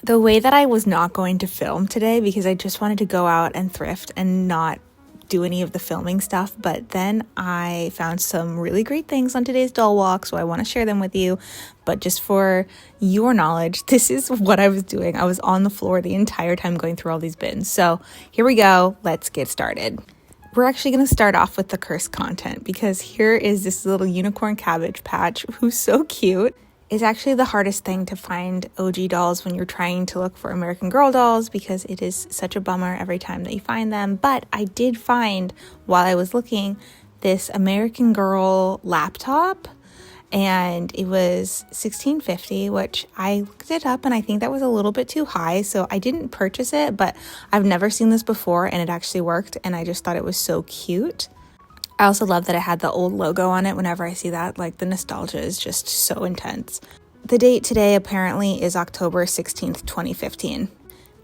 The way that I was not going to film today because I just wanted to go out and thrift and not do any of the filming stuff, but then I found some really great things on today's doll walk, so I want to share them with you. But just for your knowledge, this is what I was doing. I was on the floor the entire time going through all these bins. So here we go. Let's get started. We're actually going to start off with the cursed content because here is this little unicorn Cabbage Patch who's so cute. It's actually the hardest thing to find OG dolls when you're trying to look for American Girl dolls because it is such a bummer every time that you find them. But I did find, while I was looking, this American Girl laptop, and it was $16.50, which I looked it up and I think that was a little bit too high, so I didn't purchase it, but I've never seen this before and it actually worked, and I just thought it was so cute. I also love that it had the old logo on it. Whenever I see that, like, the nostalgia is just so intense. The date today apparently is October 16th, 2015.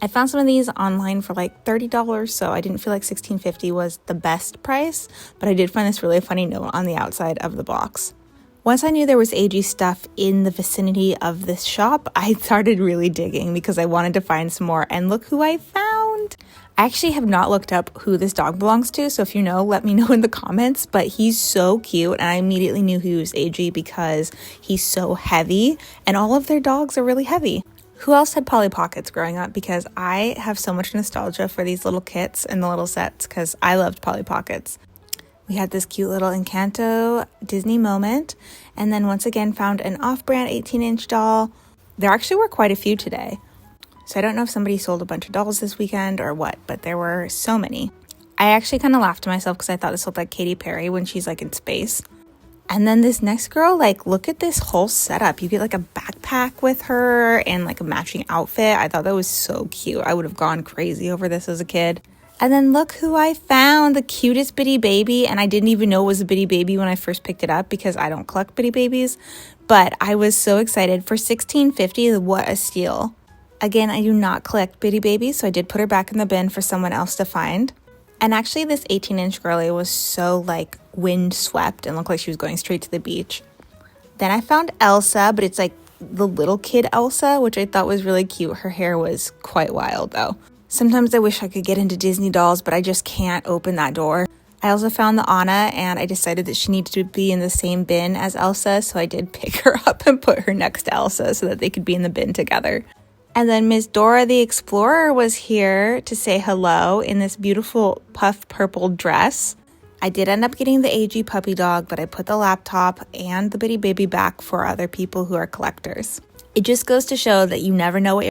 I found some of these online for like $30, so I didn't feel like $16.50 was the best price, but I did find this really funny note on the outside of the box. Once I knew there was AG stuff in the vicinity of this shop, I started really digging because I wanted to find some more, and look who I found! I actually have not looked up who this dog belongs to, so if you know, let me know in the comments, but he's so cute, and I immediately knew he was AG because he's so heavy, and all of their dogs are really heavy. Who else had Polly Pockets growing up? Because I have so much nostalgia for these little kits and the little sets because I loved Polly Pockets. We had this cute little Encanto Disney moment, and then once again found an off-brand 18-inch doll. There actually were quite a few today. So I don't know if somebody sold a bunch of dolls this weekend or what, but there were so many. I actually kind of laughed to myself because I thought this looked like Katy Perry when she's like in space. And then this next girl, like, look at this whole setup. You get like a backpack with her and like a matching outfit. I thought that was so cute. I would have gone crazy over this as a kid. And then look who I found, the cutest bitty baby. And I didn't even know it was a bitty baby when I first picked it up because I don't collect bitty babies. But I was so excited. For $16.50, what a steal. Again, I do not collect bitty babies, so I did put her back in the bin for someone else to find. And actually, this 18-inch girlie was so, like, wind-swept and looked like she was going straight to the beach. Then I found Elsa, but it's, like, the little kid Elsa, which I thought was really cute. Her hair was quite wild, though. Sometimes I wish I could get into Disney dolls, but I just can't open that door. I also found the Anna, and I decided that she needed to be in the same bin as Elsa, so I did pick her up and put her next to Elsa so that they could be in the bin together. And then Miss Dora the Explorer was here to say hello in this beautiful puff purple dress. I did end up getting the AG puppy dog, but I put the laptop and the bitty baby back for other people who are collectors. It just goes to show that you never know what